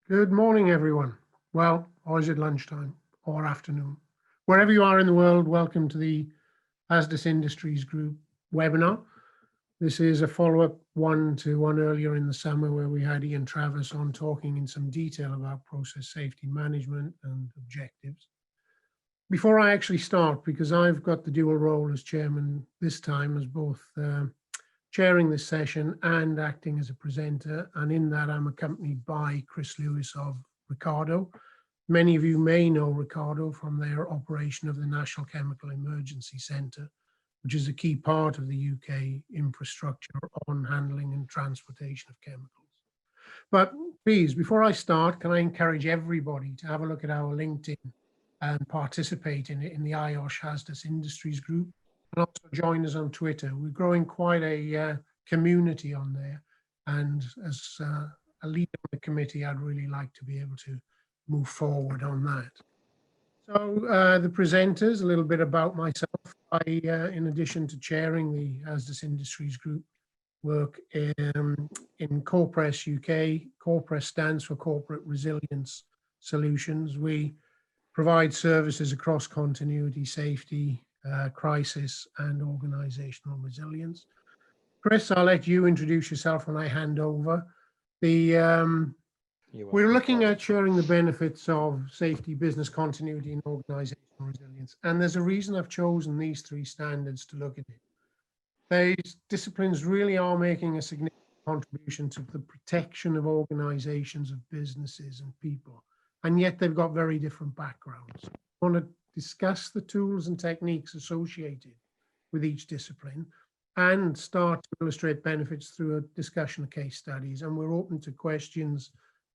Good morning, everyone. Well, or is it lunchtime or afternoon? Wherever you are in the world, welcome to the Hazardous Industries Group webinar. This is a follow-up one to one earlier in the summer where we had Ian Travis on talking in some detail about process safety management and objectives. Before I actually start, because I've got the dual role as chairman this time as both chairing this session and acting as a presenter, and in that I'm accompanied by Chris Lewis of Ricardo. Many of you may know Ricardo from their operation of the National Chemical Emergency Centre, which is a key part of the UK infrastructure on handling and transportation of chemicals. But please, before I start, can I encourage everybody to have a look at our LinkedIn and participate in it in the IOSH Hazardous Industries Group, and also join us on Twitter. We're growing quite a community on there, and as a leader of the committee, I'd really like to be able to move forward on that. So the presenters, a little bit about myself. I, in addition to chairing the Hazardous Industries Group, work in CORPRESS UK. CORPRESS stands for Corporate Resilience Solutions. We provide services across continuity, safety, crisis, and organisational resilience. Chris, I'll let you introduce yourself when I hand over. We're looking at sharing the benefits of safety, business continuity, and organisational resilience. And there's a reason I've chosen these three standards to look at it. These disciplines really are making a significant contribution to the protection of organisations, of businesses and people. And yet they've got very different backgrounds. I want to discuss the tools and techniques associated with each discipline and start to illustrate benefits through a discussion of case studies. And we're open to questions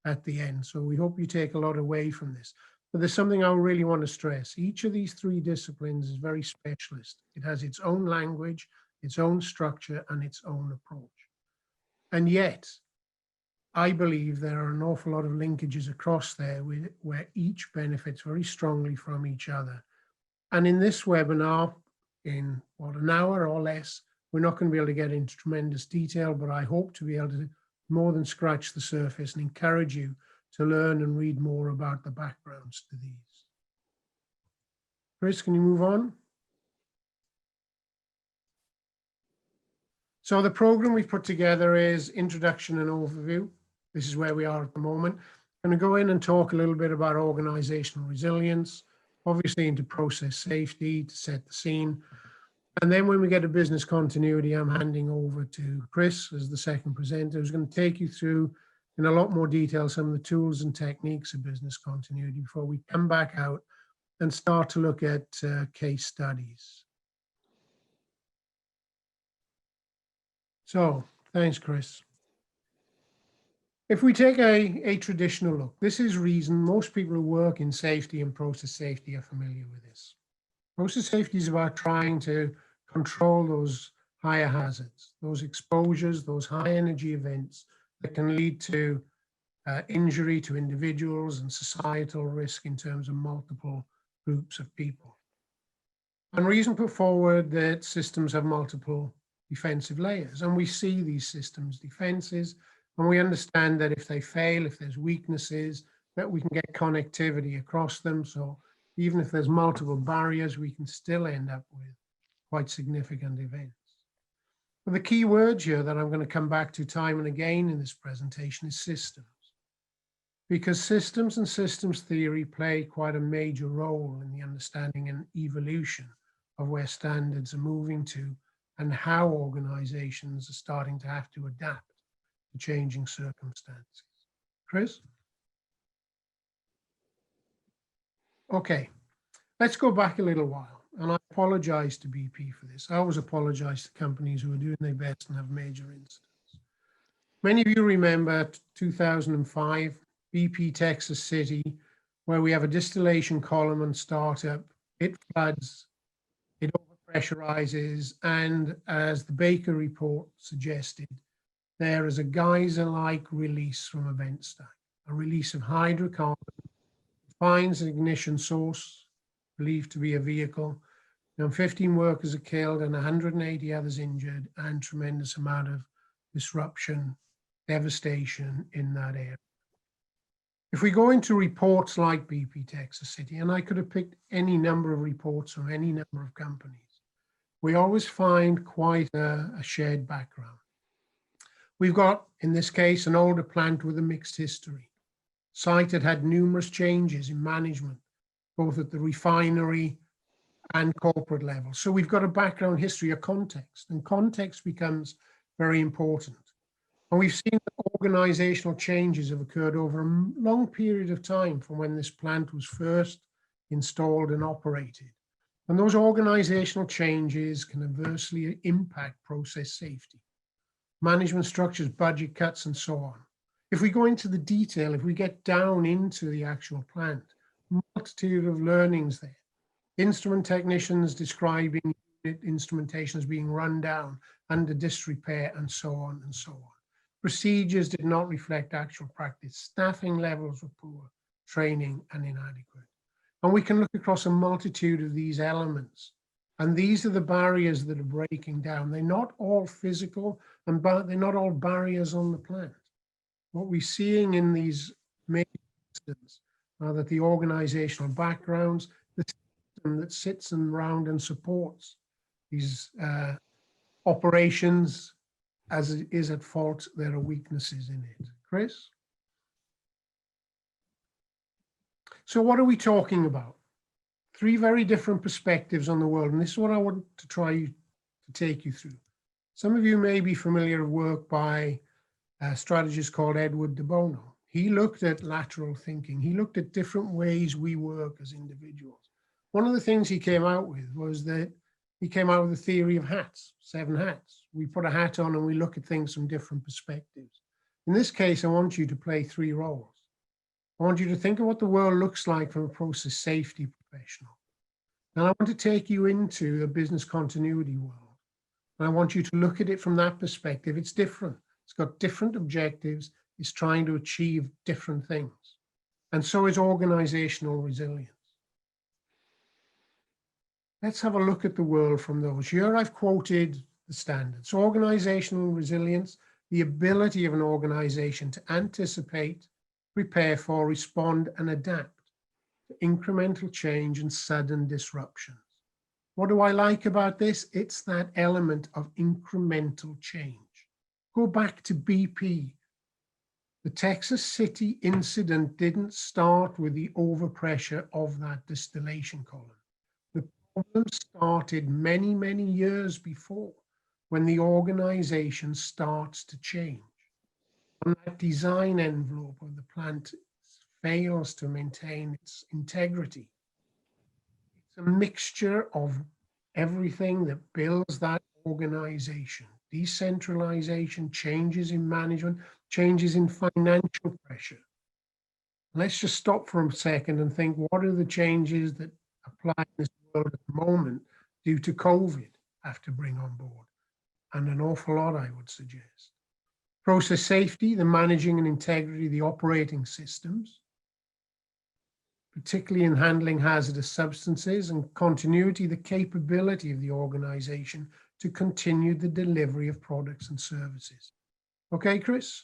at the end. So we hope you take a lot away from this. But there's something I really want to stress. Each of these three disciplines is very specialist. It has its own language, its own structure, and its own approach. And yet, I believe there are an awful lot of linkages across there where each benefits very strongly from each other. And in this webinar, in what, an hour or less, we're not going to be able to get into tremendous detail, but I hope to be able to more than scratch the surface and encourage you to learn and read more about the backgrounds to these. Chris, can you move on? So the program we've put together is introduction and overview. This is where we are at the moment. I'm going to go in and talk a little bit about organizational resilience, obviously into process safety to set the scene. And then when we get to business continuity, I'm handing over to Chris as the second presenter, who's going to take you through in a lot more detail some of the tools and techniques of business continuity before we come back out and start to look at case studies. So thanks, Chris. If we take a traditional look, this is reason most people who work in safety and process safety are familiar with this. Process safety is about trying to control those higher hazards, those exposures, those high energy events that can lead to injury to individuals and societal risk in terms of multiple groups of people. And reason put forward that systems have multiple defensive layers, and we see these systems defenses, and we understand that if they fail, if there's weaknesses, that we can get connectivity across them. So even if there's multiple barriers, we can still end up with quite significant events. But the key word here that I'm going to come back to time and again in this presentation is systems. Because systems and systems theory play quite a major role in the understanding and evolution of where standards are moving to and how organizations are starting to have to adapt to changing circumstances. Chris? Okay, let's go back a little while. And I apologize to BP for this. I always apologize to companies who are doing their best and have major incidents. Many of you remember 2005, BP Texas City, where we have a distillation column and startup. It floods, it overpressurizes, and as the Baker report suggested, there is a geyser-like release from a vent stack, a release of hydrocarbon, finds an ignition source, believed to be a vehicle. Now 15 workers are killed and 180 others injured, and tremendous amount of disruption, devastation in that area. If we go into reports like BP Texas City, and I could have picked any number of reports from any number of companies, we always find quite a shared background. We've got, in this case, an older plant with a mixed history. Site that had numerous changes in management, both at the refinery and corporate level. So we've got a background history, a context, and context becomes very important. And we've seen that organizational changes have occurred over a long period of time from when this plant was first installed and operated. And those organizational changes can adversely impact process safety, management structures, budget cuts, and so on. If we go into the detail, if we get down into the actual plant, multitude of learnings there. Instrument technicians describing instrumentation as being run down, under disrepair, and so on and so on. Procedures did not reflect actual practice. Staffing levels were poor, training and inadequate. And we can look across a multitude of these elements. And these are the barriers that are breaking down. They're not all physical, and they're not all barriers on the plant. What we're seeing in these major incidents are that the organizational backgrounds, the system that sits around and supports these operations as it is at fault, there are weaknesses in it. Chris? So what are we talking about? Three very different perspectives on the world, and this is what I want to try to take you through. Some of you may be familiar with work by a strategist called Edward de Bono. He looked at lateral thinking. He looked at different ways we work as individuals. One of the things he came out with was that he came out with a theory of hats, 7 hats. We put a hat on and we look at things from different perspectives. In this case, I want you to play 3 roles. I want you to think of what the world looks like from a process safety professional. And I want to take you into the business continuity world. And I want you to look at it from that perspective. It's different. It's got different objectives. It's trying to achieve different things. And so is organizational resilience. Let's have a look at the world from those. Here I've quoted the standards. Organizational resilience, the ability of an organization to anticipate, prepare for, respond, and adapt to incremental change and sudden disruptions. What do I like about this? It's that element of incremental change. Go back to BP. The Texas City incident didn't start with the overpressure of that distillation column. The problem started many, many years before, when the organization starts to change. And that design envelope of the plant fails to maintain its integrity. It's a mixture of everything that builds that organization. Decentralization, changes in management, changes in financial pressure. Let's just stop for a second and think, what are the changes that apply in this world at the moment due to COVID have to bring on board? And an awful lot, I would suggest. Process safety, the managing and integrity of the operating systems, particularly in handling hazardous substances, and continuity, the capability of the organization to continue the delivery of products and services. Okay, Chris?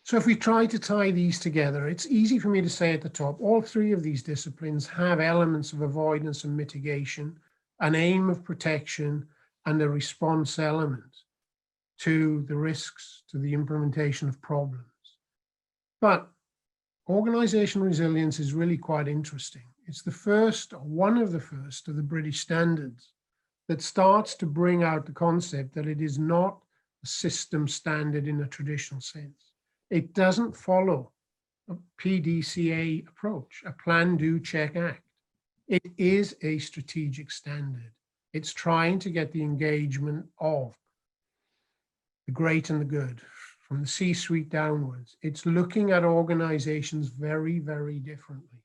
So if we try to tie these together, it's easy for me to say at the top, all 3 of these disciplines have elements of avoidance and mitigation, an aim of protection, and a response element to the risks, to the implementation of problems. But organizational resilience is really quite interesting. It's the first, or one of the first, of the British standards that starts to bring out the concept that it is not a system standard in a traditional sense. It doesn't follow a PDCA approach, a plan, do, check, act. It is a strategic standard. It's trying to get the engagement of the great and the good, from the C-suite downwards. It's looking at organizations very, very differently.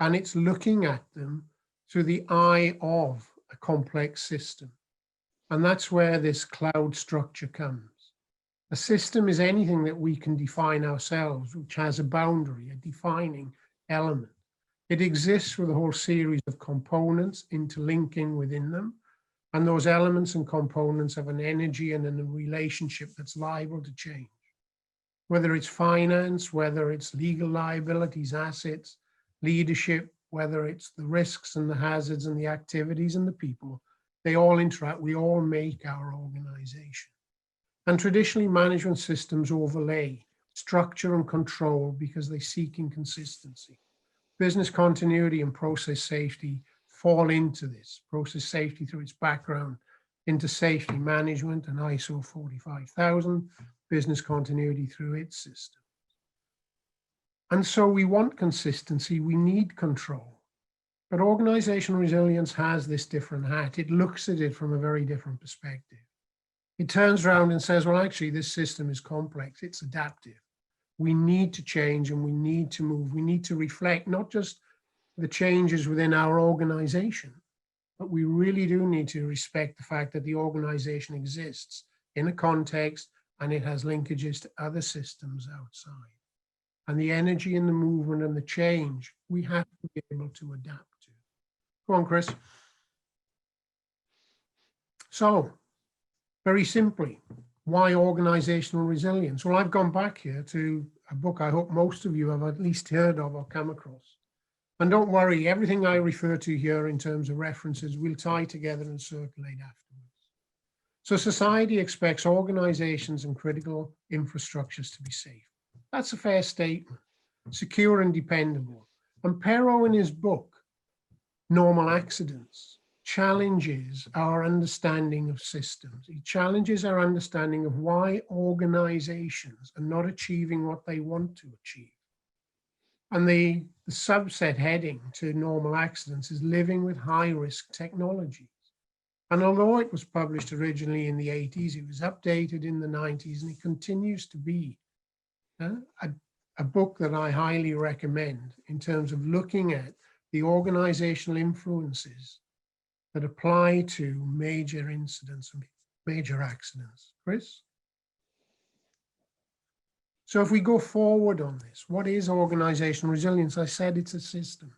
And it's looking at them through the eye of a complex system. And that's where this cloud structure comes. A system is anything that we can define ourselves, which has a boundary, a defining element. It exists with a whole series of components interlinking within them. And those elements and components have an energy and a relationship that's liable to change. whether it's finance, whether it's legal liabilities, assets, leadership, whether it's the risks and the hazards and the activities and the people, they all interact, we all make our organization. And traditionally, management systems overlay structure and control because they seek inconsistency. Business continuity and process safety fall into this. Process safety through its background into safety management and ISO 45000, business continuity through its system. And so we want consistency, we need control. But organizational resilience has this different hat. It looks at it from a very different perspective. It turns around and says, well, actually, this system is complex, it's adaptive. We need to change and we need to move. We need to reflect not just the changes within our organization, but we really do need to respect the fact that the organization exists in a context and it has linkages to other systems outside. And the energy and the movement and the change, we have to be able to adapt to. Go on, Chris. So, very simply, why organizational resilience? Well, I've gone back here to a book I hope most of you have at least heard of or come across. And don't worry, everything I refer to here in terms of references will tie together and circulate afterwards. So society expects organizations and critical infrastructures to be safe. That's a fair statement, secure and dependable. And Perrow in his book, Normal Accidents, challenges our understanding of systems. He challenges our understanding of why organizations are not achieving what they want to achieve. And the subset heading to Normal Accidents is living with high-risk technologies. And although it was published originally in the 80s, it was updated in the 90s, and it continues to be a book that I highly recommend in terms of looking at the organizational influences that apply to major incidents and major accidents. Chris? So if we go forward on this, what is organizational resilience? I said it's a system.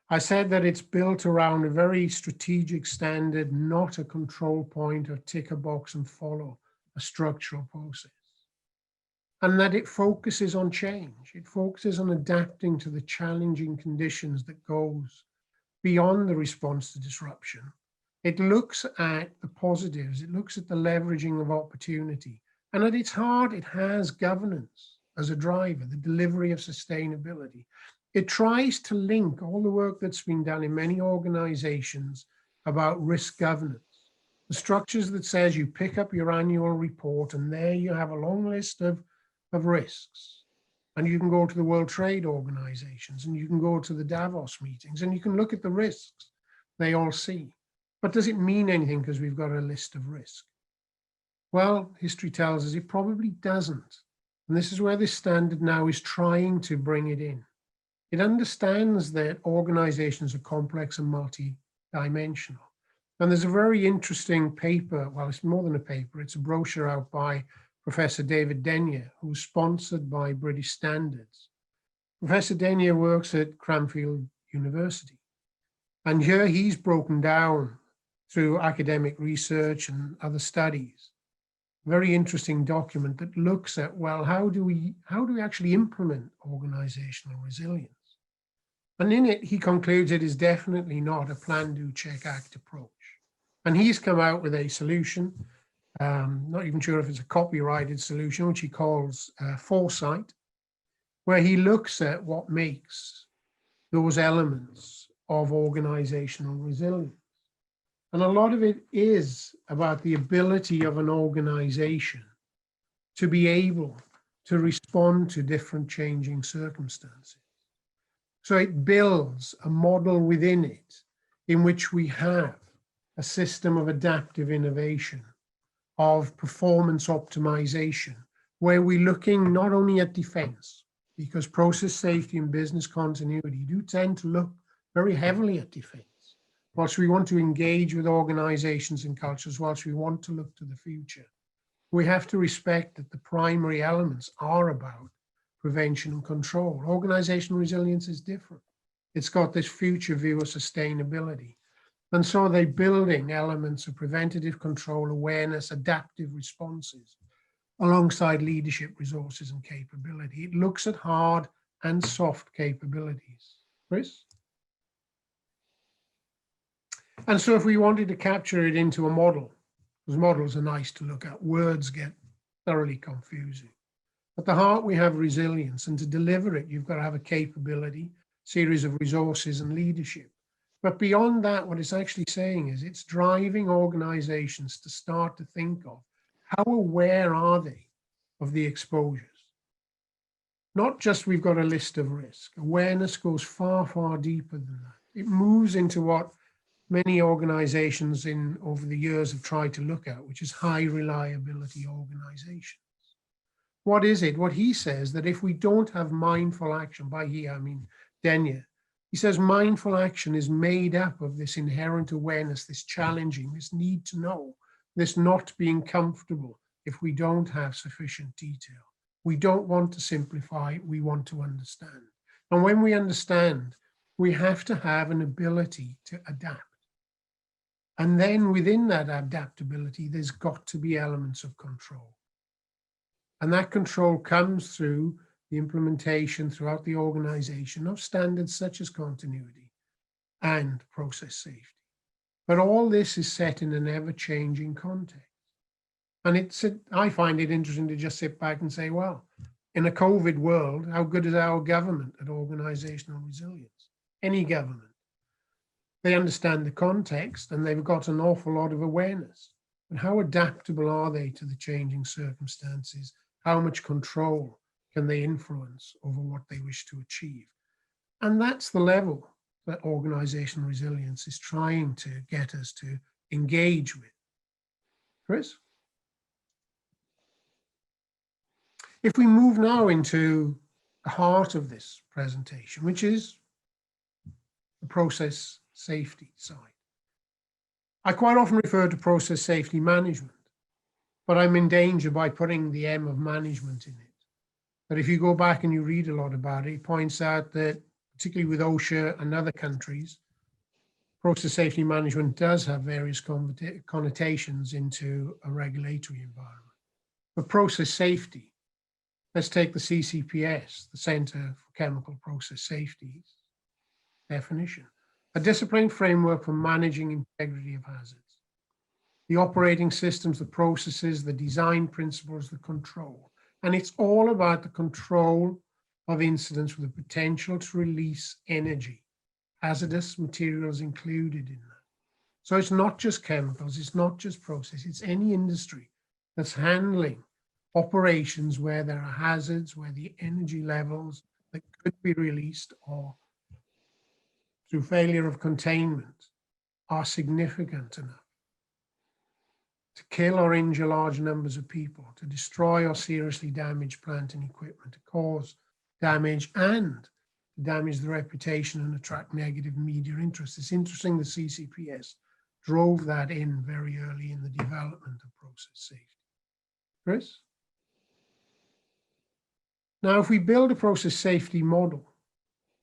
I said that it's built around a very strategic standard, not a control point or tick a box and follow a structural process. And that it focuses on change. It focuses on adapting to the challenging conditions that goes beyond the response to disruption. It looks at the positives. It looks at the leveraging of opportunity. And at its heart, it has governance as a driver, the delivery of sustainability. It tries to link all the work that's been done in many organizations about risk governance. The structures that says you pick up your annual report and there you have a long list of risks. And you can go to the World Trade Organizations and you can go to the Davos meetings and you can look at the risks they all see. But does it mean anything because we've got a list of risks? Well, history tells us it probably doesn't. And this is where this standard now is trying to bring it in. It understands that organizations are complex and multi-dimensional. And there's a very interesting paper, well, it's more than a paper, it's a brochure out by Professor David Denyer, who's sponsored by British Standards. Professor Denyer works at Cranfield University. And here he's broken down through academic research and other studies, a very interesting document that looks at, well, how do we actually implement organizational resilience? And in it, he concludes it is definitely not a plan, do, check, act approach. And he's come out with a solution, not even sure if it's a copyrighted solution, which he calls Foresight, where he looks at what makes those elements of organizational resilience. And a lot of it is about the ability of an organization to be able to respond to different changing circumstances. So it builds a model within it in which we have a system of adaptive innovation, of performance optimization, where we're looking not only at defense, because process safety and business continuity do tend to look very heavily at defense. Whilst we want to engage with organizations and cultures, whilst we want to look to the future, we have to respect that the primary elements are about prevention and control. Organizational resilience is different. It's got this future view of sustainability. And so they're building elements of preventative control, awareness, adaptive responses alongside leadership, resources, and capability. It looks at hard and soft capabilities. Chris? And so if we wanted to capture it into a model, because models are nice to look at, words get thoroughly confusing. At the heart, we have resilience, and to deliver it, you've got to have a capability, series of resources, and leadership. But beyond that, what it's actually saying is it's driving organizations to start to think of how aware are they of the exposures? Not just we've got a list of risk. Awareness goes far, far deeper than that. It moves into what many organizations over the years have tried to look at, which is high reliability organizations. What is it? What he says that if we don't have mindful action, by he, I mean Denyer, he says mindful action is made up of this inherent awareness, this challenging, this need to know, this not being comfortable if we don't have sufficient detail. We don't want to simplify, we want to understand. And when we understand, we have to have an ability to adapt. And then within that adaptability, there's got to be elements of control. And that control comes through the implementation throughout the organization of standards such as continuity and process safety. But all this is set in an ever-changing context. And I find it interesting to just sit back and say, well, in a COVID world, how good is our government at organizational resilience? Any government. They understand the context and they've got an awful lot of awareness. And how adaptable are they to the changing circumstances? How much control can they influence over what they wish to achieve? And that's the level that organizational resilience is trying to get us to engage with. Chris? If we move now into the heart of this presentation, which is the process safety side. I quite often refer to process safety management, but I'm in danger by putting the M of management in it. But if you go back and you read a lot about it, it points out that, particularly with OSHA and other countries, process safety management does have various connotations into a regulatory environment. But process safety, let's take the CCPS, the Center for Chemical Process Safety definition. A disciplined framework for managing integrity of hazards. The operating systems, the processes, the design principles, the control. And it's all about the control of incidents with the potential to release energy. Hazardous materials included in that. So it's not just chemicals, it's not just process, it's any industry that's handling operations where there are hazards, where the energy levels that could be released or through failure of containment are significant enough to kill or injure large numbers of people, to destroy or seriously damage plant and equipment, to cause damage and to damage the reputation and attract negative media interest. It's interesting the CCPS drove that in very early in the development of process safety. Chris? Now, if we build a process safety model,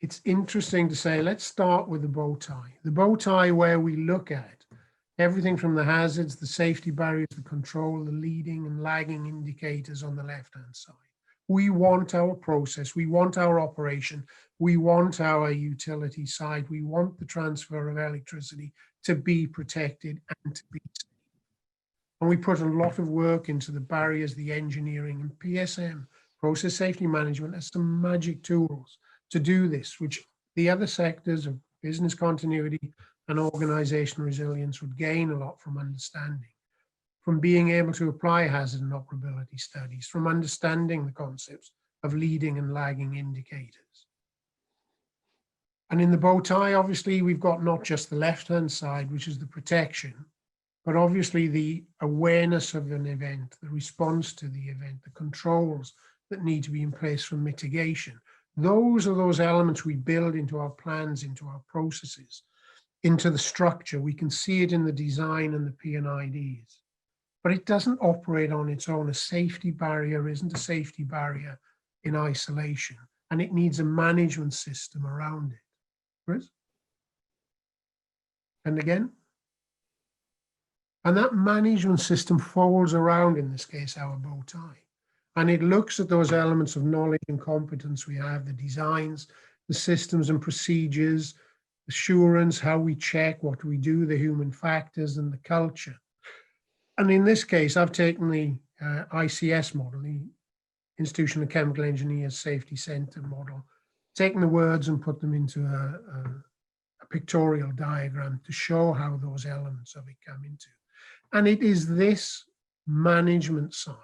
it's interesting to say, let's start with the bow tie. The bow tie where we look at everything from the hazards, the safety barriers, the control, the leading and lagging indicators on the left-hand side. We want our process, we want our operation, we want our utility side, we want the transfer of electricity to be protected and to be safe. And we put a lot of work into the barriers, the engineering, and PSM, process safety management, as some magic tools to do this, which the other sectors of business continuity and organizational resilience would gain a lot from understanding, from being able to apply hazard and operability studies, from understanding the concepts of leading and lagging indicators. And in the bow tie, obviously, we've got not just the left-hand side, which is the protection, but obviously the awareness of an event, the response to the event, the controls that need to be in place for mitigation. Those are those elements we build into our plans, into our processes, into the structure. We can see it in the design and the P&IDs, but it doesn't operate on its own. A safety barrier isn't a safety barrier in isolation, and it needs a management system around it. Chris? And again? And that management system folds around, in this case, our bow tie. And it looks at those elements of knowledge and competence we have, the designs, the systems and procedures, assurance, how we check, what we do, the human factors and the culture. And in this case, I've taken the ICS model, the Institutional Chemical Engineers Safety Center model, taken the words and put them into a pictorial diagram to show how those elements of it come into. And it is this management side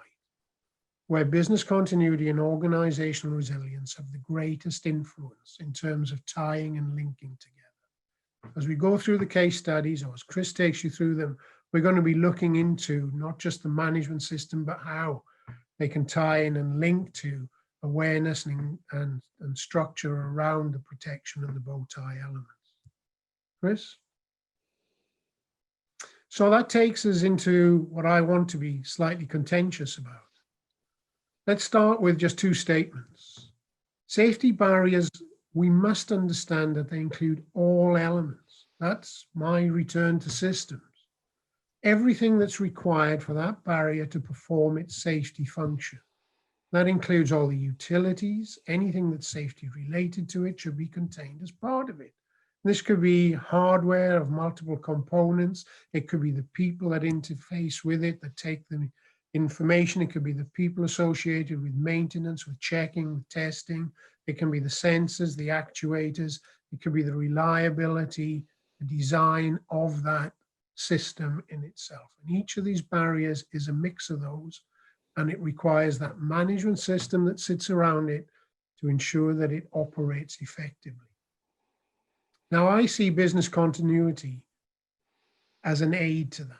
where business continuity and organizational resilience have the greatest influence in terms of tying and linking together. As we go through the case studies, or as Chris takes you through them, we're going to be looking into not just the management system, but how they can tie in and link to awareness and structure around the protection and the bow tie elements. Chris? So that takes us into what I want to be slightly contentious about. Let's start with just two statements. Safety barriers, we must understand that they include all elements. That's my return to systems. Everything that's required for that barrier to perform its safety function. That includes all the utilities, anything that's safety related to it should be contained as part of it. This could be hardware of multiple components. It could be the people that interface with it, that take the information. It could be the people associated with maintenance, with checking, with testing. It can be the sensors, the actuators. It could be the reliability, the design of that system in itself. And each of these barriers is a mix of those, and it requires that management system that sits around it to ensure that it operates effectively. Now, I see business continuity as an aid to that.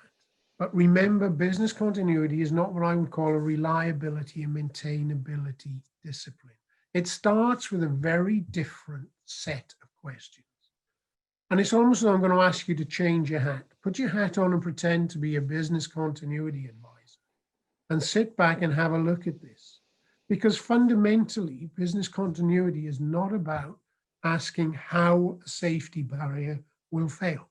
But remember, business continuity is not what I would call a reliability and maintainability discipline. It starts with a very different set of questions. And it's almost as I'm going to ask you to change your hat. Put your hat on and pretend to be a business continuity advisor and sit back and have a look at this. Because fundamentally, business continuity is not about asking how a safety barrier will fail.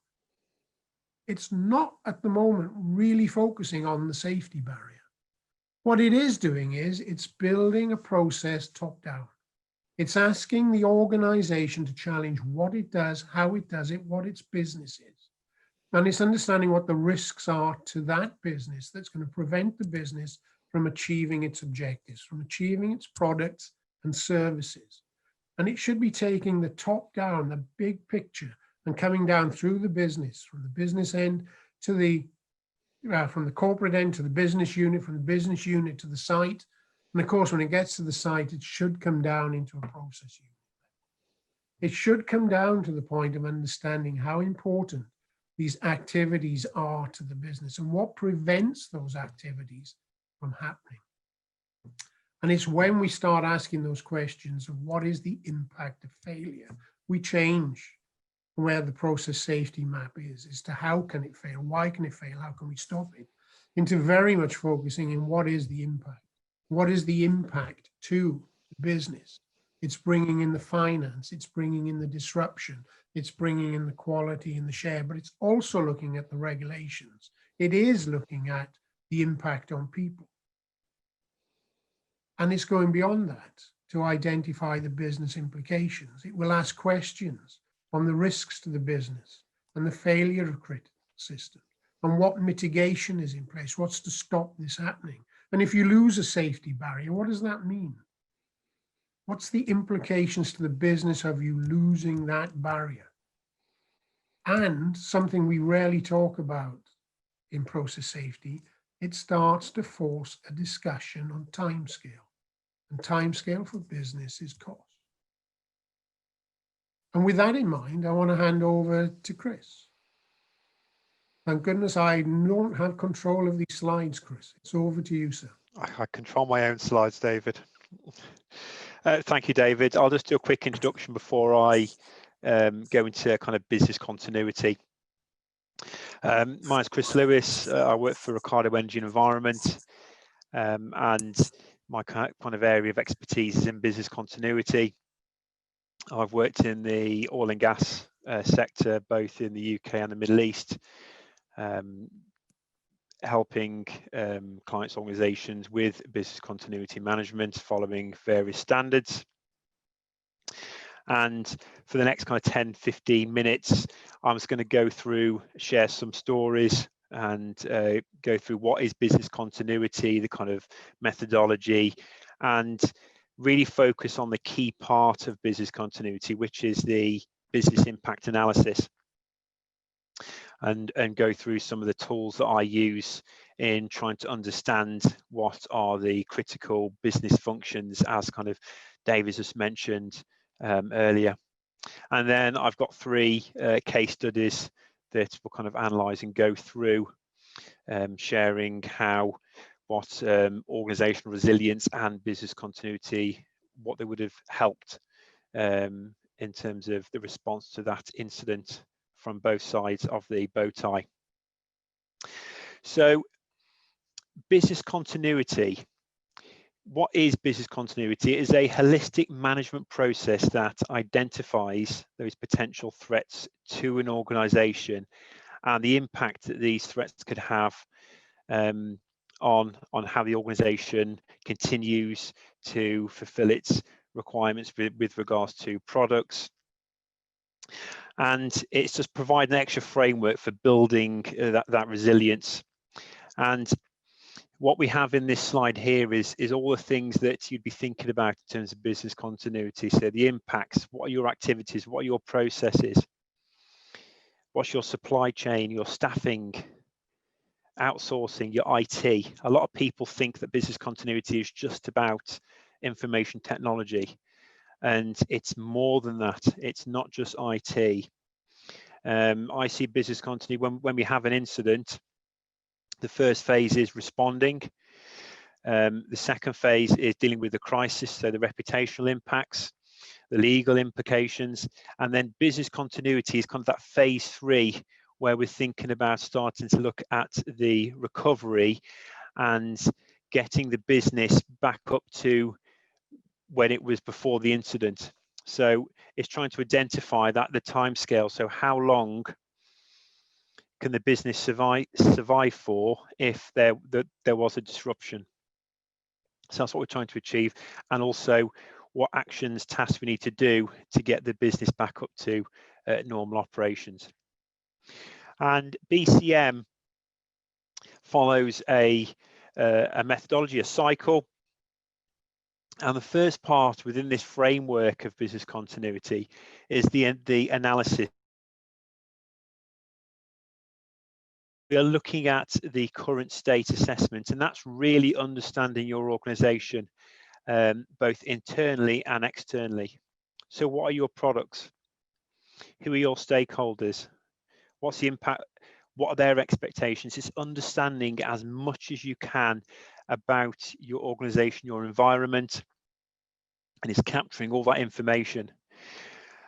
It's not at the moment really focusing on the safety barrier. What it is doing is it's building a process top down. It's asking the organization to challenge what it does, how it does it, what its business is. And it's understanding what the risks are to that business that's going to prevent the business from achieving its objectives, from achieving its products and services. And it should be taking the top down, the big picture, and coming down through the business, from the business end to the, from the corporate end to the business unit, from the business unit to the site. And of course, when it gets to the site, it should come down into a process unit. It should come down to the point of understanding how important these activities are to the business and what prevents those activities from happening. And it's when we start asking those questions of what is the impact of failure, we change where the process safety map is as to how can it fail, why can it fail, how can we stop it, into very much focusing in what is the impact. What is the impact to the business? It's bringing in the finance, it's bringing in the disruption, it's bringing in the quality and the share, but it's also looking at the regulations. It is looking at the impact on people. And it's going beyond that to identify the business implications. It will ask questions on the risks to the business and the failure of critical systems and what mitigation is in place, what's to stop this happening. And if you lose a safety barrier, what does that mean? What's the implications to the business of you losing that barrier? And something we rarely talk about in process safety, it starts to force a discussion on timescale. And timescale for business is cost. And with that in mind, I want to hand over to Chris. Thank goodness I don't have control of these slides, Chris. It's over to you, sir. I control my own slides, David. Thank you, David. I'll just do a quick introduction before I go into kind of business continuity. My name's Chris Lewis. I work for Ricardo Energy and Environment, and my kind of area of expertise is in business continuity. I've worked in the oil and gas sector, both in the UK and the Middle East. helping clients, organizations with business continuity management following various standards. And for the next kind of 10-15 minutes, I'm just going to go through, share some stories and go through what is business continuity, the kind of methodology, and really focus on the key part of business continuity, which is the business impact analysis, and go through some of the tools that I use in trying to understand what are the critical business functions, as kind of David just mentioned earlier. And then I've got 3 case studies that we'll kind of analyze and go through, sharing how what organizational resilience and business continuity, what they would have helped in terms of the response to that incident from both sides of the bow tie. So business continuity. What is business continuity? It is a holistic management process that identifies those potential threats to an organization and the impact that these threats could have on how the organization continues to fulfill its requirements with regards to products. And it's just providing an extra framework for building that resilience. And what we have in this slide here is all the things that you'd be thinking about in terms of business continuity. So the impacts, what are your activities, what are your processes, what's your supply chain, your staffing, outsourcing, your IT. A lot of people think that business continuity is just about information technology, and it's more than that. It's not just IT. I see business continuity when we have an incident. The first phase is responding. The second phase is dealing with the crisis, so the reputational impacts, the legal implications, and then business continuity is kind of that phase 3, where we're thinking about starting to look at the recovery and getting the business back up to when it was before the incident. So it's trying to identify that the time scale. So how long can the business survive for if there was a disruption? So that's what we're trying to achieve, and also what actions, tasks we need to do to get the business back up to normal operations. And BCM follows a methodology, a cycle. And the first part within this framework of business continuity is the analysis. We are looking at the current state assessment, and that's really understanding your organization, both internally and externally. So what are your products? Who are your stakeholders? What's the impact? What are their expectations? It's understanding as much as you can about your organization, your environment, and it's capturing all that information.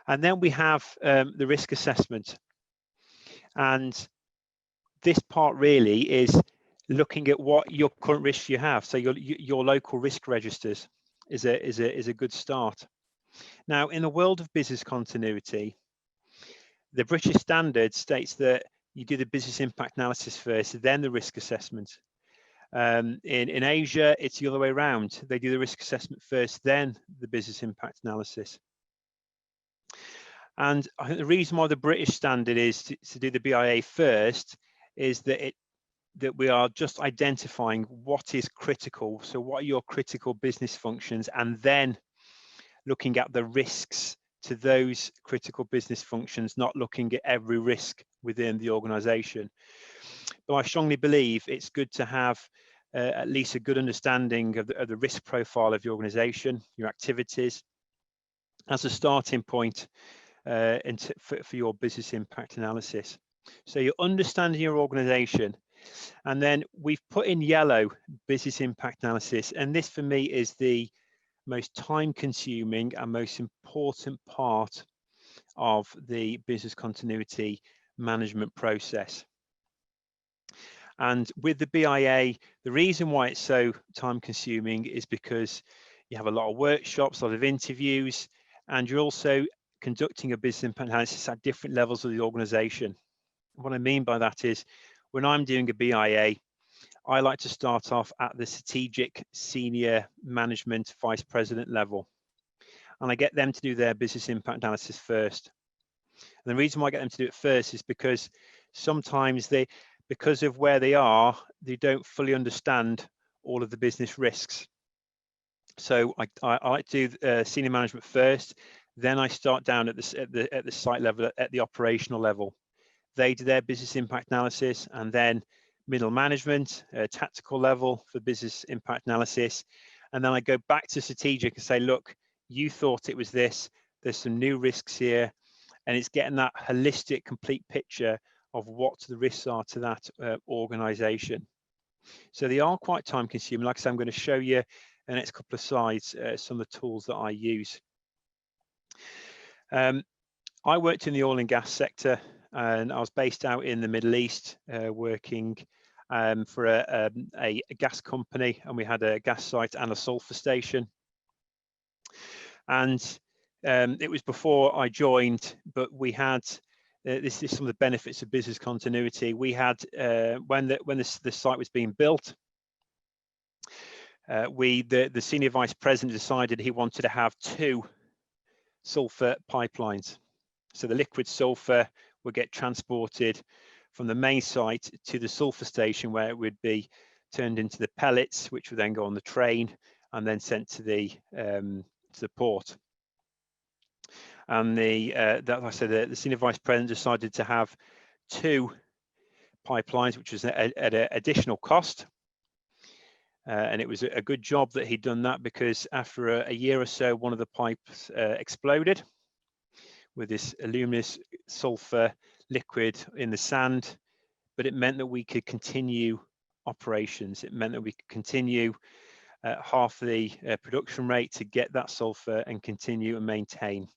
And then we have the risk assessment. And this part really is looking at what your current risks you have. So your local risk registers is a good start. Now, in the world of business continuity, the British standard states that you do the business impact analysis first, then the risk assessment. In Asia, it's the other way around. They do the risk assessment first, then the business impact analysis. And I think the reason why the British standard is to do the BIA first is that we are just identifying what is critical. So what are your critical business functions, and then looking at the risks to those critical business functions, not looking at every risk within the organization. But I strongly believe it's good to have at least a good understanding of the risk profile of your organization, your activities, as a starting point for your business impact analysis. So you're understanding your organization, and then we've put in yellow business impact analysis, and this for me is the most time-consuming and most important part of the business continuity management process. And with the BIA, the reason why it's so time-consuming is because you have a lot of workshops, a lot of interviews, and you're also conducting a business impact analysis at different levels of the organization. What I mean by that is, when I'm doing a BIA, I like to start off at the strategic senior management vice president level, and I get them to do their business impact analysis first. And the reason why I get them to do it first is because sometimes because of where they are, they don't fully understand all of the business risks. So I like to do senior management first, then I start down at the site level, at the operational level. They do their business impact analysis, and then middle management, tactical level for business impact analysis. And then I go back to strategic and say, look, you thought it was this, there's some new risks here, and it's getting that holistic, complete picture of what the risks are to that organization. So they are quite time consuming. Like I said, I'm going to show you in the next couple of slides some of the tools that I use. I worked in the oil and gas sector, and I was based out in the Middle East working for a gas company, and we had a gas site and a sulfur station. And it was before I joined, but we had this is some of the benefits of business continuity. We had when the site was being built, the senior vice president decided he wanted to have 2 sulfur pipelines. So the liquid sulfur would get transported from the main site to the sulfur station, where it would be turned into the pellets, which would then go on the train and then sent to the port. And like I said, the senior vice president decided to have 2 pipelines, which was at an additional cost. And it was a good job that he'd done that, because after a year or so, one of the pipes exploded with this luminous sulfur liquid in the sand. But it meant that we could continue operations. It meant that we could continue half the production rate to get that sulfur and continue and maintain.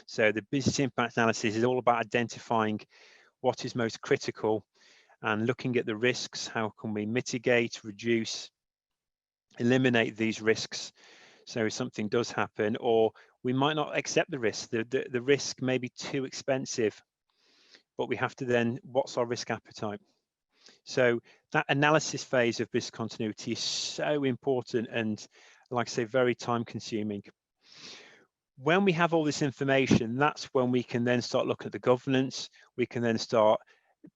So the business impact analysis is all about identifying what is most critical and looking at the risks. How can we mitigate, reduce, eliminate these risks, so if something does happen, or we might not accept the risk, the risk may be too expensive, but we have to then, what's our risk appetite? So that analysis phase of business continuity is so important, and like I say, very time consuming. When we have all this information, that's when we can then start looking at the governance. We can then start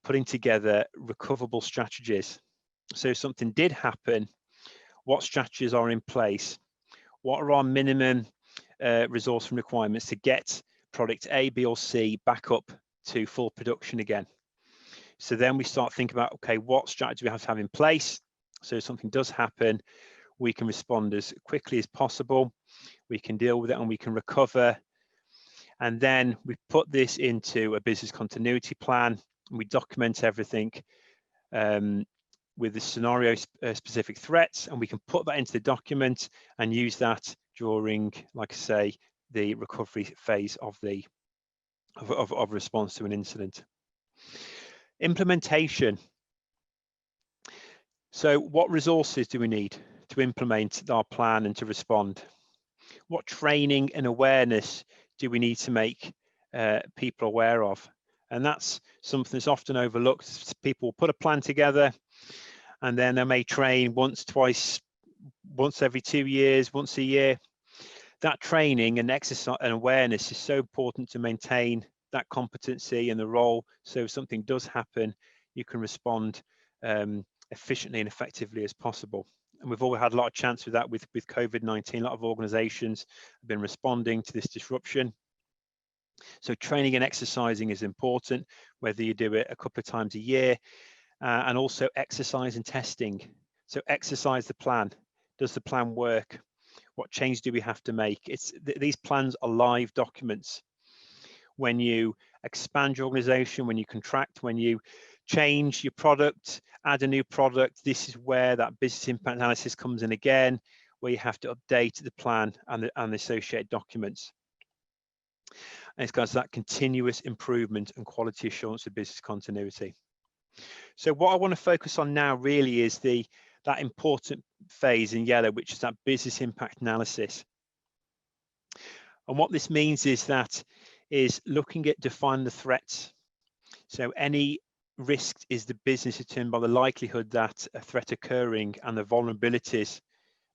putting together recoverable strategies. So if something did happen, what strategies are in place? What are our minimum resource and requirements to get product A, B, or C back up to full production again? So then we start thinking about, okay, what strategy we have to have in place, so if something does happen, we can respond as quickly as possible, we can deal with it, and we can recover. And then we put this into a business continuity plan, and we document everything with the scenario specific threats, and we can put that into the document and use that during, like I say, the recovery phase of response to an incident. Implementation. So what resources do we need to implement our plan and to respond? What training and awareness do we need to make people aware of? And that's something that's often overlooked. People put a plan together, and then they may train once, twice, once every 2 years, once a year. That training and exercise and awareness is so important to maintain that competency and the role, so if something does happen, you can respond efficiently and effectively as possible. And we've all had a lot of chance with that with COVID-19. A lot of organizations have been responding to this disruption. So training and exercising is important, whether you do it a couple of times a year, and also exercise and testing. So exercise the plan. Does the plan work? What change do we have to make? These plans are live documents. When you expand your organization, when you contract, when you change your product, add a new product, this is where that business impact analysis comes in again, where you have to update the plan and the associated documents. And it's got that continuous improvement and quality assurance of business continuity. So what I want to focus on now really is that important phase in yellow, which is that business impact analysis. And what this means is looking at defining the threats. So any risk is the business determined by the likelihood that a threat occurring and the vulnerabilities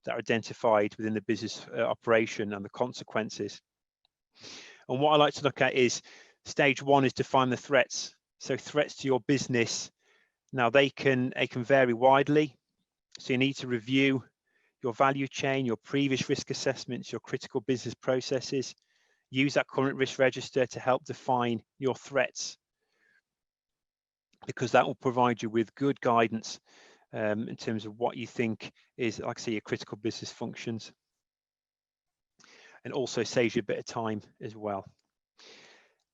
that are identified within the business operation and the consequences. And what I like to look at is stage one is define the threats. So threats to your business, now they can vary widely. So you need to review your value chain, your previous risk assessments, your critical business processes. Use that current risk register to help define your threats, because that will provide you with good guidance in terms of what you think is, like I say, your critical business functions, and also saves you a bit of time as well.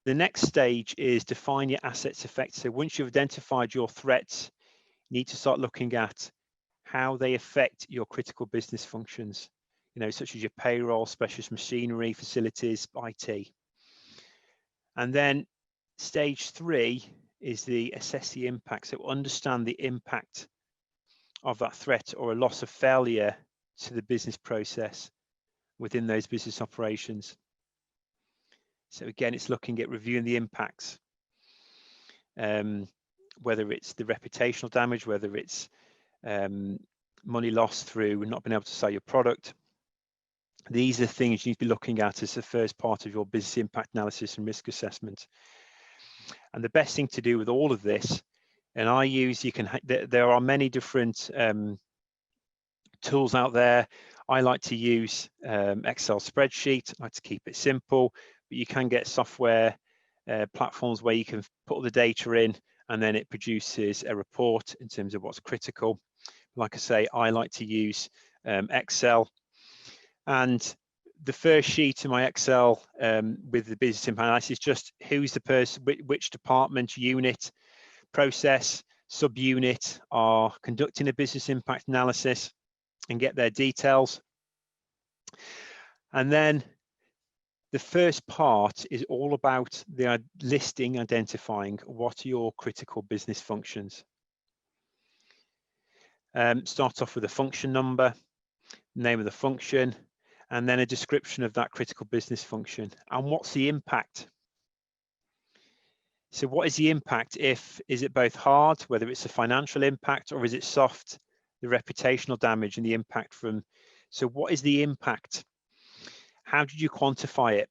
The next stage is define your assets effect. So once you've identified your threats, you need to start looking at how they affect your critical business functions, such as your payroll, specialist machinery, facilities, IT. And then stage 3 is the assess the impact. So understand the impact of that threat or a loss of failure to the business process within those business operations. So again, it's looking at reviewing the impacts, whether it's the reputational damage, whether it's money lost through not being able to sell your product. These are things you need to be looking at as the first part of your business impact analysis and risk assessment. And the best thing to do with all of this, and I use, there are many different tools out there. I like to use Excel spreadsheet. I like to keep it simple, but you can get software platforms where you can put all the data in and then it produces a report in terms of what's critical. Like I say, I like to use Excel. And the first sheet in my Excel with the business impact analysis is just who's the person, which department, unit, process, subunit are conducting a business impact analysis, and get their details. And then the first part is all about the listing, identifying what are your critical business functions. Start off with a function number, name of the function, and then a description of that critical business function. And what's the impact? So what is the impact? Is it both hard, whether it's a financial impact, or is it soft, the reputational damage and the impact from, so what is the impact? How did you quantify it?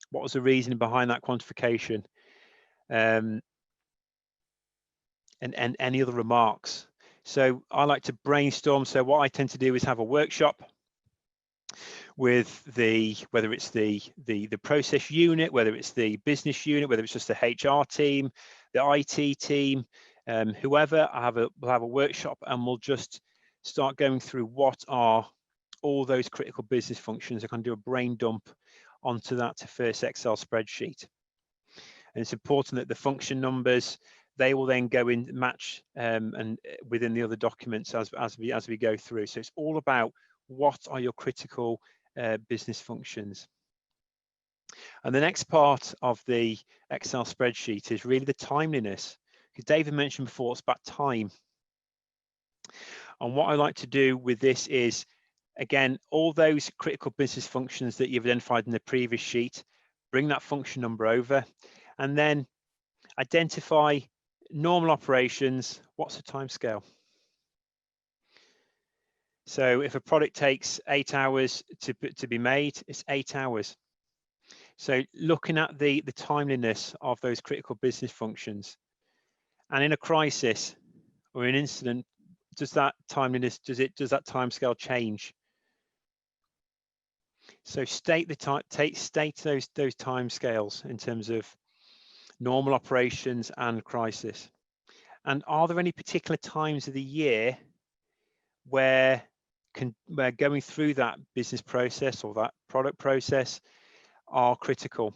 What was the reason behind that quantification? And any other remarks? So I like to brainstorm. So what I tend to do is have a workshop with whether it's the process unit, whether it's the business unit, whether it's just the HR team, the IT team, whoever. We'll have a workshop and we'll just start going through what are all those critical business functions. I can do a brain dump onto that first Excel spreadsheet. And it's important that the function numbers, they will then go in match and within the other documents as we go through. So it's all about what are your critical business functions. And the next part of the Excel spreadsheet is really the timeliness, because David mentioned before, it's about time. And what I like to do with this is, again, all those critical business functions that you've identified in the previous sheet, bring that function number over, and then identify normal operations. What's the time scale? So if a product takes 8 hours to be made, it's 8 hours. So looking at the timeliness of those critical business functions. And in a crisis or an incident, does that timeliness, does that time scale change? So state the time, state those time scales in terms of normal operations and crisis. And are there any particular times of the year where going through that business process or that product process are critical?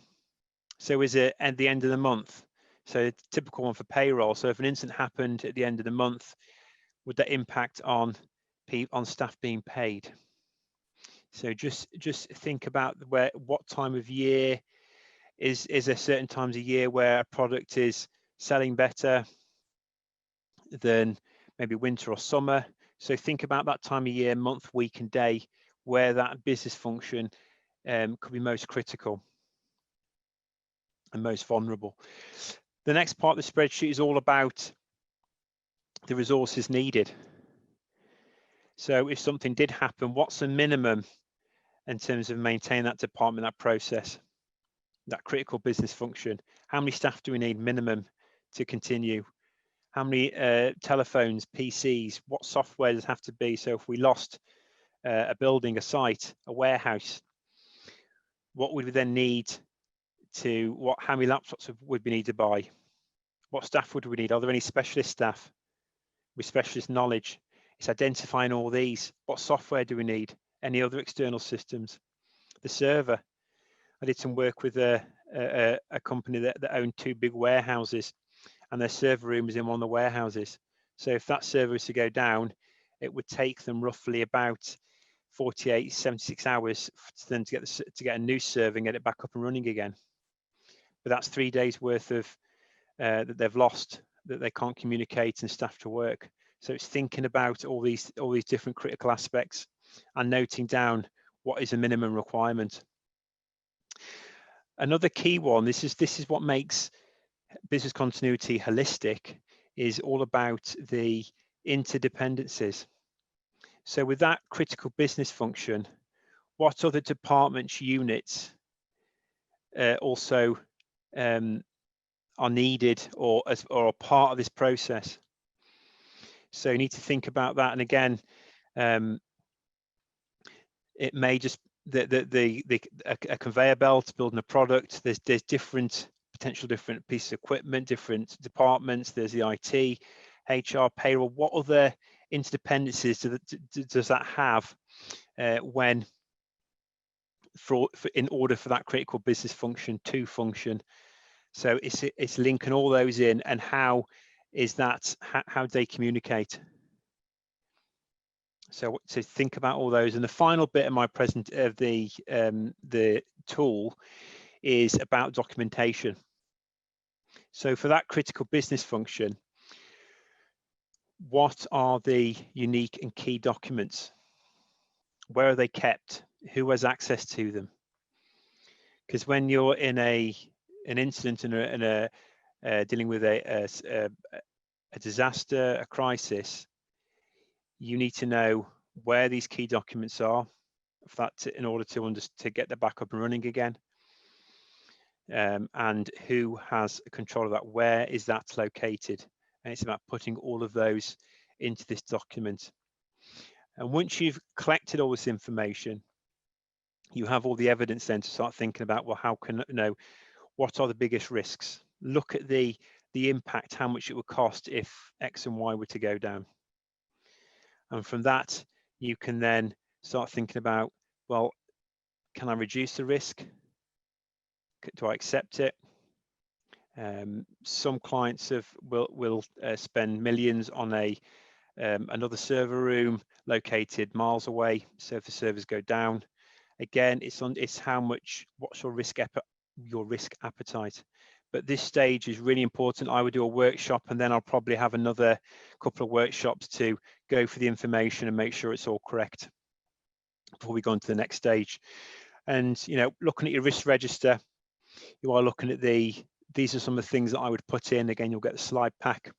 So is it at the end of the month? So a typical one for payroll. So if an incident happened at the end of the month, would that impact on staff being paid? So just think about what time of year is there certain times of year where a product is selling better than maybe winter or summer. So think about that time of year, month, week, and day, where that business function could be most critical and most vulnerable. The next part of the spreadsheet is all about the resources needed. So if something did happen, what's the minimum in terms of maintaining that department, that process, that critical business function? How many staff do we need minimum to continue? How many telephones, PCs, what software does it have to be? So if we lost a building, a site, a warehouse, what would we then need to, how many laptops would we need to buy? What staff would we need? Are there any specialist staff with specialist knowledge? It's identifying all these. What software do we need? Any other external systems? The server. I did some work with a company that owned 2 big warehouses, and their server room was in one of the warehouses. So if that server was to go down, it would take them roughly about 48, 76 hours to then to get a new server and get it back up and running again. But that's 3 days worth of that they've lost, that they can't communicate and staff to work. So it's thinking about all these different critical aspects and noting down what is a minimum requirement. Another key one, this is what makes business continuity holistic, is all about the interdependencies. So with that critical business function, what other departments, units also are needed or are part of this process? So you need to think about that. And again, it may just a conveyor belt building a product. There's different pieces of equipment, different departments. There's the IT, HR, payroll. What other interdependencies does that have when in order for that critical business function to function? So it's linking all those in, and how is that, how they communicate? So think about all those. And the final bit of my the tool is about documentation. So for that critical business function, what are the unique and key documents? Where are they kept? Who has access to them? Because when you're in an incident and dealing with a disaster, a crisis, you need to know where these key documents are, in order to get the back up and running again, and who has control of that. Where is that located? And it's about putting all of those into this document. And once you've collected all this information, you have all the evidence then to start thinking about, well, how can, what are the biggest risks? Look at the impact, how much it would cost if X and Y were to go down. And from that, you can then start thinking about, well, can I reduce the risk? Do I accept it? Some clients will spend millions on another server room located miles away. So if the servers go down, again, it's how much, what's your risk appetite. But this stage is really important. I would do a workshop, and then I'll probably have another couple of workshops to go for the information and make sure it's all correct before we go on to the next stage. And looking at your risk register, you are looking at these are some of the things that I would put in. Again, you'll get the slide pack.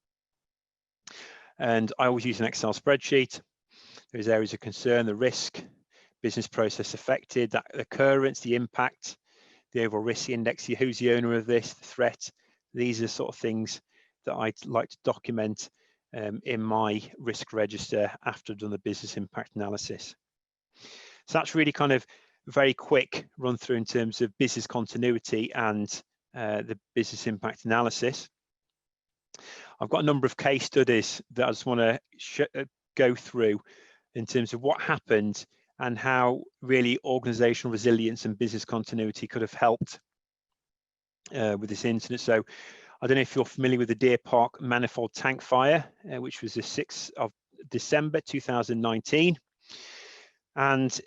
And I always use an Excel spreadsheet. There's areas of concern, the risk, business process affected, that occurrence, the impact, the overall risk index, who's the owner of this, the threat. These are sort of things that I'd like to document in my risk register after I've done the business impact analysis. So that's really kind of a very quick run through in terms of business continuity and the business impact analysis. I've got a number of case studies that I just want to go through in terms of what happened and how really organizational resilience and business continuity could have helped with this incident. So I don't know if you're familiar with the Deer Park manifold tank fire, which was the 6th of December 2019. And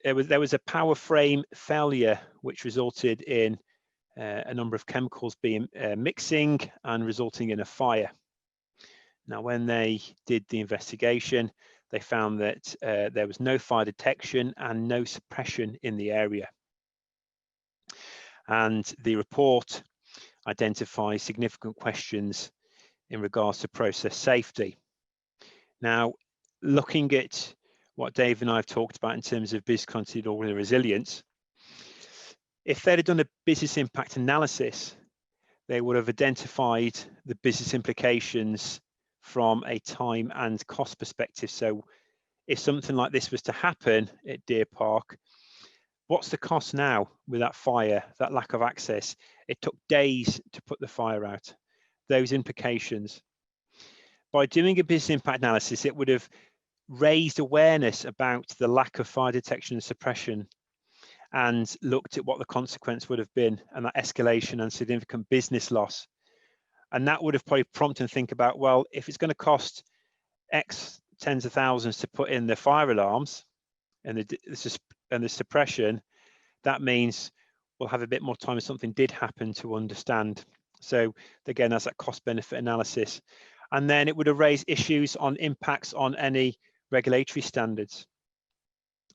there was a power frame failure, which resulted in a number of chemicals being mixing and resulting in a fire. Now, when they did the investigation, they found that there was no fire detection and no suppression in the area. And the report identify significant questions in regards to process safety. Now, looking at what Dave and I have talked about in terms of business continuity and organisational resilience, if they'd have done a business impact analysis, they would have identified the business implications from a time and cost perspective. So if something like this was to happen at Deer Park, what's the cost now with that fire, that lack of access? It took days to put the fire out. Those implications. By doing a business impact analysis, it would have raised awareness about the lack of fire detection and suppression, and looked at what the consequence would have been, and that escalation and significant business loss. And that would have probably prompted to think about, well, if it's going to cost X tens of thousands to put in the fire alarms and the suppression, that means we'll have a bit more time if something did happen to understand. So again, that's that cost benefit analysis. And then it would have raised issues on impacts on any regulatory standards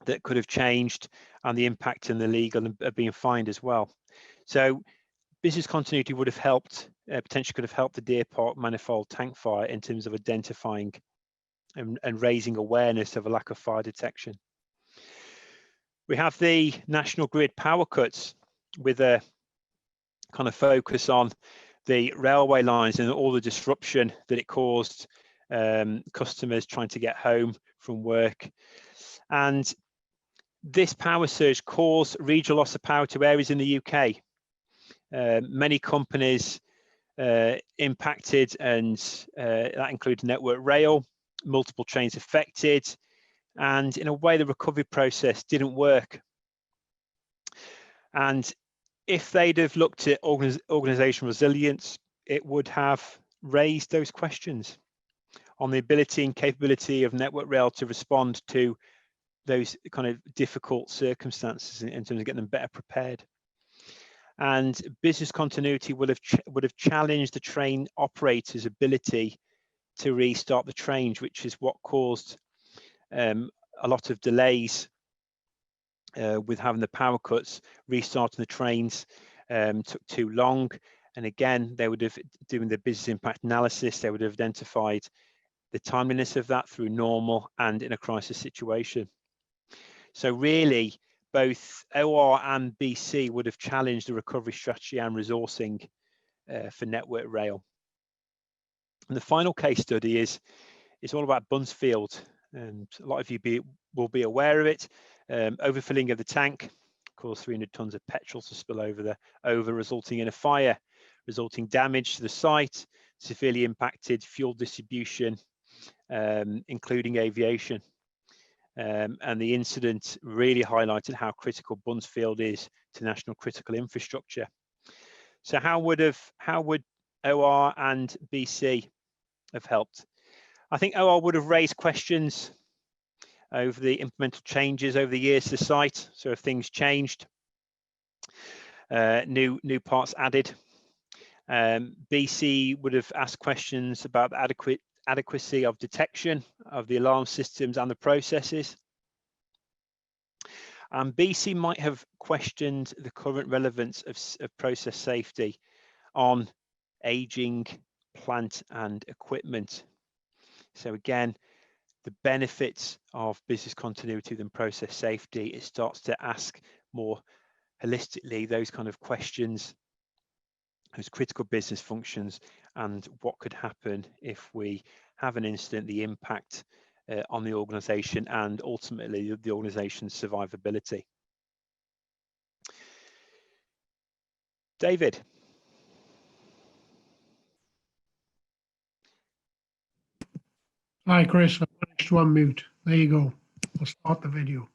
that could have changed, and the impact and the legal and being fined as well. So business continuity would have helped, potentially could have helped the Deer Park manifold tank fire in terms of identifying and raising awareness of a lack of fire detection. We have the national grid power cuts with a kind of focus on the railway lines and all the disruption that it caused customers trying to get home from work. And this power surge caused regional loss of power to areas in the UK. Many companies impacted, and that includes Network Rail, multiple trains affected, and in a way the recovery process didn't work. And if they'd have looked at organisational resilience, it would have raised those questions on the ability and capability of Network Rail to respond to those kind of difficult circumstances in terms of getting them better prepared. And business continuity would have challenged the train operator's ability to restart the trains, which is what caused a lot of delays with having the power cuts. Restarting the trains took too long, and again, they would have, doing the business impact analysis, they would have identified the timeliness of that through normal and in a crisis situation. So really, both OR and BC would have challenged the recovery strategy and resourcing for Network Rail. And the final case study is all about Buncefield, and a lot of you will be aware of it. Overfilling of the tank caused 300 tons of petrol to spill over, resulting in a fire, resulting damage to the site, severely impacted fuel distribution, including aviation. And the incident really highlighted how critical Buncefield is to national critical infrastructure. So how would OR and BC have helped? I think OR would have raised questions over the implemental changes over the years to the site. So if things changed, new parts added. BC would have asked questions about the adequacy of detection of the alarm systems and the processes. And BC might have questioned the current relevance of process safety on aging plant and equipment. So again, the benefits of business continuity than process safety, it starts to ask more holistically those kind of questions, those critical business functions, and what could happen if we have an incident, the impact on the organisation, and ultimately the organisation's survivability. David. Hi, Chris. I managed to unmute. There you go. I'll start the video.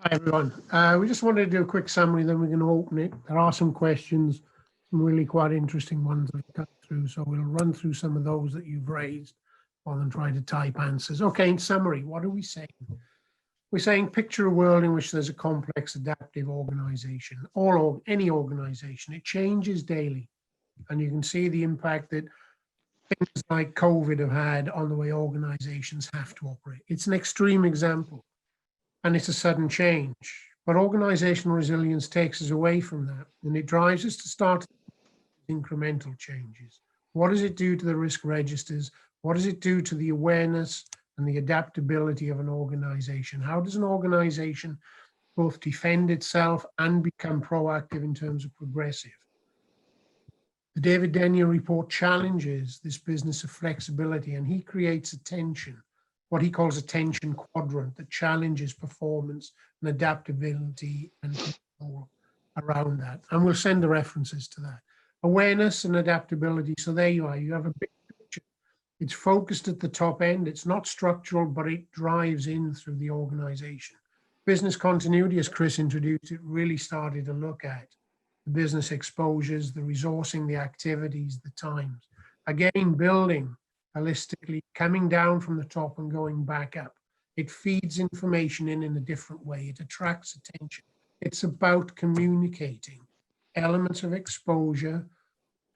Hi, everyone. We just wanted to do a quick summary, then we're going to open it. There are some questions, some really quite interesting ones that have come through. So we'll run through some of those that you've raised rather than try to type answers. Okay, in summary, what are we saying? We're saying picture a world in which there's a complex, adaptive organisation, any organisation. It changes daily. And you can see the impact that things like COVID have had on the way organisations have to operate. It's an extreme example, and it's a sudden change. But organisational resilience takes us away from that, and it drives us to start incremental changes? What does it do to the risk registers? What does it do to the awareness and the adaptability of an organization? How does an organization both defend itself and become proactive in terms of progressive? The David Denyer report challenges this business of flexibility, and he creates a tension, what he calls a tension quadrant, that challenges performance and adaptability and control around that. And we'll send the references to that. Awareness and adaptability. So there you are. You have a big picture. It's focused at the top end. It's not structural, but it drives in through the organization. Business continuity, as Chris introduced, it really started to look at the business exposures, the resourcing, the activities, the times. Again, building holistically, coming down from the top and going back up. It feeds information in a different way. It attracts attention. It's about communicating elements of exposure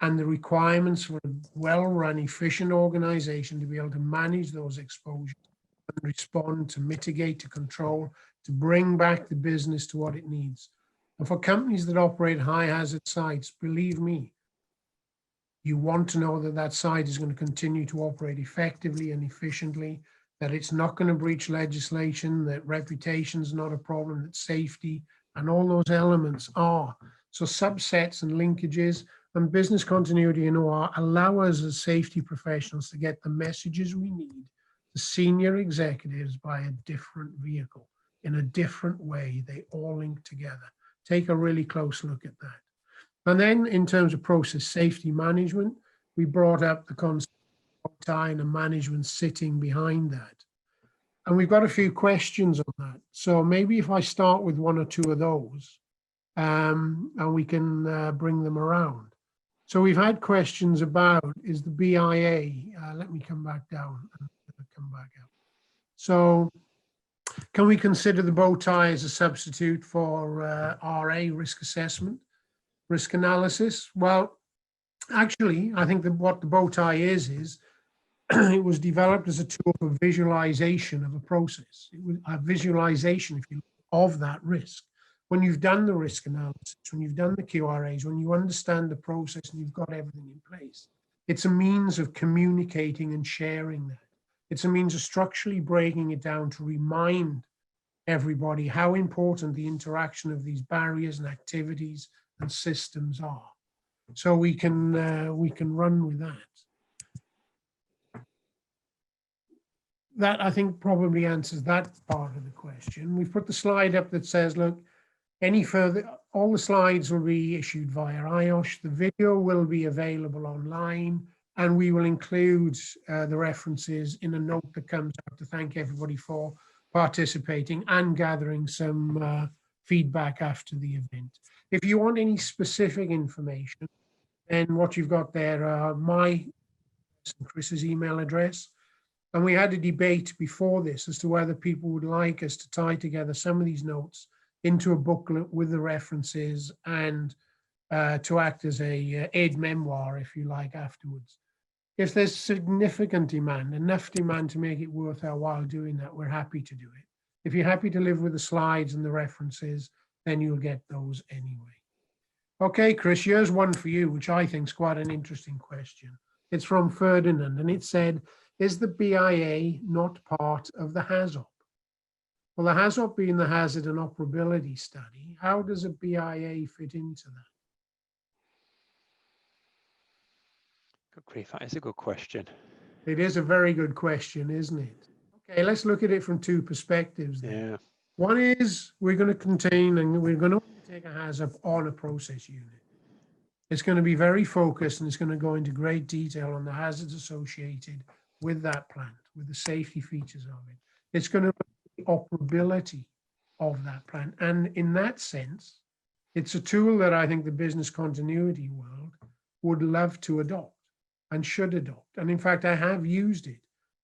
and the requirements for a well-run, efficient organization to be able to manage those exposures and respond, to mitigate, to control, to bring back the business to what it needs. And for companies that operate high hazard sites, believe me, you want to know that that site is going to continue to operate effectively and efficiently, that it's not going to breach legislation, that reputation is not a problem, that safety and all those elements are. So subsets and linkages and business continuity and OR allow us as safety professionals to get the messages we need to senior executives by a different vehicle, in a different way. They all link together. Take a really close look at that. And then in terms of process safety management, we brought up the concept of time and management sitting behind that. And we've got a few questions on that. So maybe if I start with one or two of those, and we can bring them around. So we've had questions about, is the BIA, let me come back down and come back up. So can we consider the bow tie as a substitute for RA, risk assessment, risk analysis? Well, actually, I think that what the bow tie is it was developed as a tool for visualization of a process. It was a visualization, if you like, of that risk. When you've done the risk analysis, when you've done the QRAs, when you understand the process and you've got everything in place, it's a means of communicating and sharing that. It's a means of structurally breaking it down to remind everybody how important the interaction of these barriers and activities and systems are. So we can run with that. That, I think, probably answers that part of the question. We've put the slide up that says, look, any further, all the slides will be issued via IOSH. The video will be available online, and we will include the references in a note that comes out to thank everybody for participating and gathering some feedback after the event. If you want any specific information, then what you've got there are my and Chris's email address. And we had a debate before this as to whether people would like us to tie together some of these notes into a booklet with the references and to act as a aid memoir, if you like, afterwards. If there's significant demand, enough demand to make it worth our while doing that, we're happy to do it. If you're happy to live with the slides and the references, then you'll get those anyway. Okay, Chris, here's one for you, which I think is quite an interesting question. It's from Ferdinand, and it said, is the BIA not part of the HAZOP? Well, the HAZOP being the Hazard and Operability Study, how does a BIA fit into that? Good grief, that is a good question. It is a very good question, isn't it? Okay, let's look at it from two perspectives then. Yeah. One is we're going to contain and we're going to take a HAZOP on a process unit. It's going to be very focused and it's going to go into great detail on the hazards associated with that plant, with the safety features of it. It's going to be the operability of that plant. And in that sense, it's a tool that I think the business continuity world would love to adopt and should adopt. And in fact, I have used it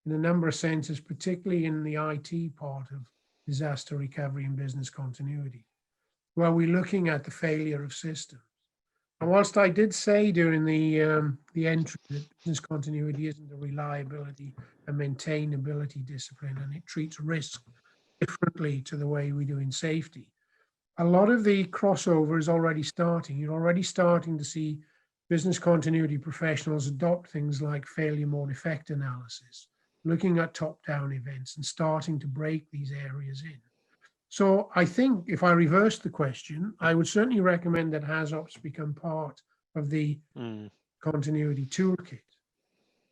in a number of senses, particularly in the IT part of disaster recovery and business continuity, where we're looking at the failure of systems. And whilst I did say during the entry that business continuity isn't a reliability and maintainability discipline, and it treats risk differently to the way we do in safety, a lot of the crossover is already starting. You're already starting to see business continuity professionals adopt things like failure mode effect analysis, looking at top-down events and starting to break these areas in. So I think if I reverse the question, I would certainly recommend that HasOps become part of the continuity toolkit.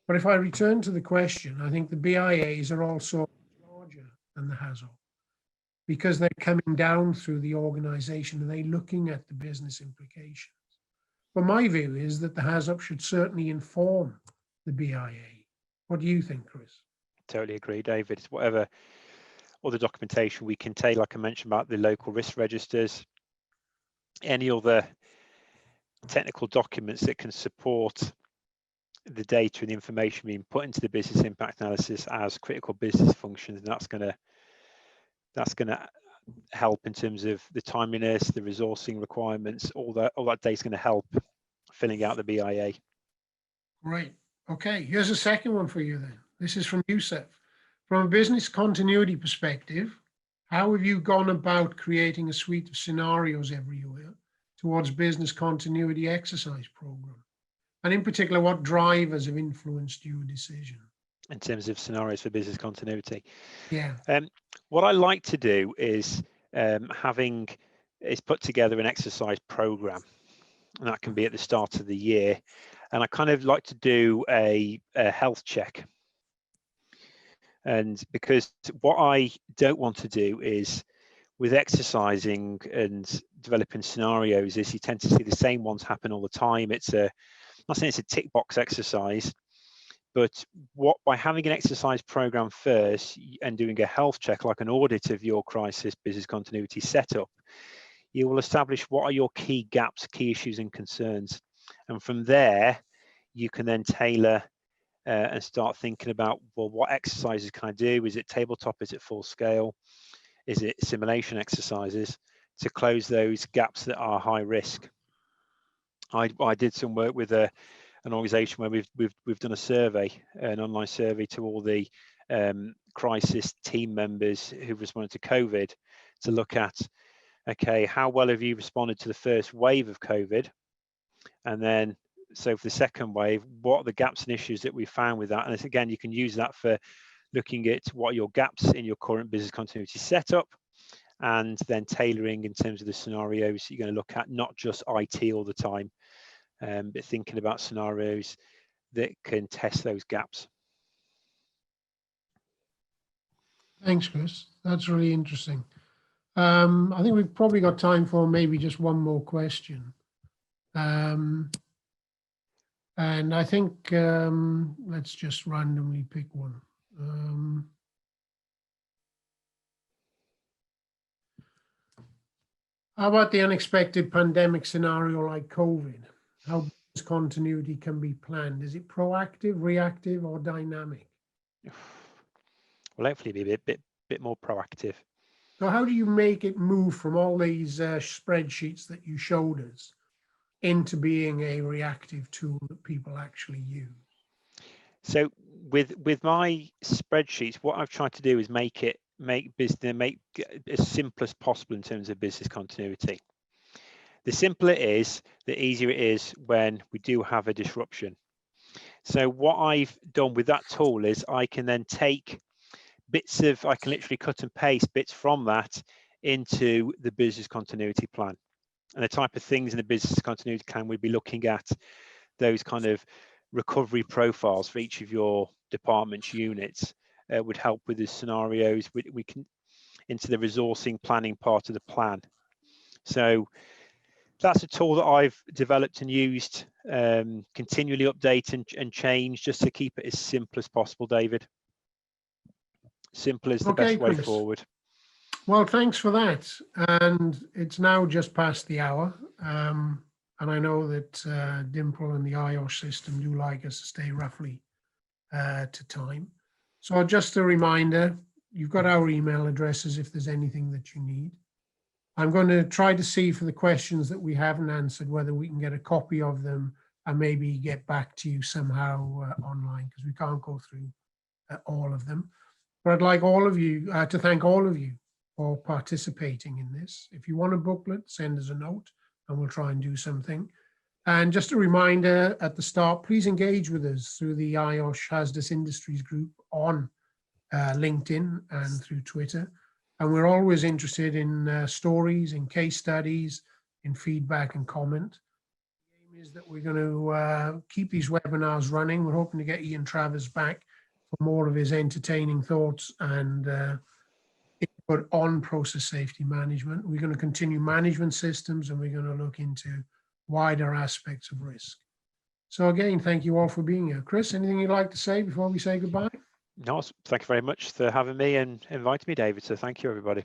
But if I return to the question, I think the BIAs are also larger than the HasOps because they're coming down through the organization and they're looking at the business implications. But my view is that the HasOps should certainly inform the BIA. What do you think, Chris? Totally agree, David. It's whatever other documentation we can take, like I mentioned about the local risk registers, any other technical documents that can support the data and the information being put into the business impact analysis as critical business functions, and that's going to help in terms of the timeliness, the resourcing requirements, all that data is going to help filling out the BIA. Right. Okay. Here's a second one for you then. This is from Yusuf. From a business continuity perspective, how have you gone about creating a suite of scenarios every year towards business continuity exercise program? And in particular, what drivers have influenced your decision? In terms of scenarios for business continuity? Yeah. What I like to do is put together an exercise program, and that can be at the start of the year. And I kind of like to do a health check. And because what I don't want to do is, with exercising and developing scenarios, is you tend to see the same ones happen all the time. I'm not saying it's a tick box exercise, but by having an exercise program first and doing a health check, like an audit of your crisis business continuity setup, you will establish what are your key gaps, key issues and concerns. And from there, you can then tailor and start thinking about, well, what exercises can I do? Is it tabletop? Is it full scale? Is it simulation exercises to close those gaps that are high risk? I did some work with an organisation where we've done a survey, an online survey to all the crisis team members who've responded to COVID, to look at, okay, how well have you responded to the first wave of COVID? And then, so for the second wave, what are the gaps and issues that we found with that? And again, you can use that for looking at what are your gaps in your current business continuity setup, and then tailoring in terms of the scenarios you're going to look at, not just IT all the time, but thinking about scenarios that can test those gaps. Thanks, Chris. That's really interesting. I think we've probably got time for maybe just one more question. And I think let's just randomly pick one. How about the unexpected pandemic scenario like COVID? How business continuity can be planned? Is it proactive, reactive, or dynamic? Well, hopefully be a bit more proactive. So how do you make it move from all these spreadsheets that you showed us into being a reactive tool that people actually use? So with my spreadsheets, what I've tried to do is make it as simple as possible in terms of business continuity. The simpler it is, the easier it is when we do have a disruption. So what I've done with that tool is I can then take I can literally cut and paste bits from that into the business continuity plan. And the type of things in the business continuity plan, we'd be looking at those kind of recovery profiles for each of your departments, units, would help with the scenarios. We can into the resourcing planning part of the plan. So that's a tool that I've developed and used, continually update and change, just to keep it as simple as possible, David. Simple is the best way forward. Well, thanks for that. And it's now just past the hour. And I know that Dimple and the IOSH system do like us to stay roughly to time. So just a reminder, you've got our email addresses if there's anything that you need. I'm going to try to see for the questions that we haven't answered, whether we can get a copy of them and maybe get back to you somehow online, because we can't go through all of them. But I'd like all of you to thank all of you for participating in this. If you want a booklet, send us a note and we'll try and do something. And just a reminder at the start, please engage with us through the IOSH Hazardous Industries group on LinkedIn and through Twitter. And we're always interested in stories, in case studies, in feedback and comment. The aim is that we're going to keep these webinars running. We're hoping to get Ian Travers back for more of his entertaining thoughts and input on process safety management. We're going to continue management systems, and we're going to look into wider aspects of risk. So again, thank you all for being here. Chris, anything you'd like to say before we say goodbye? No, thank you very much for having me and inviting me, David. So thank you, everybody.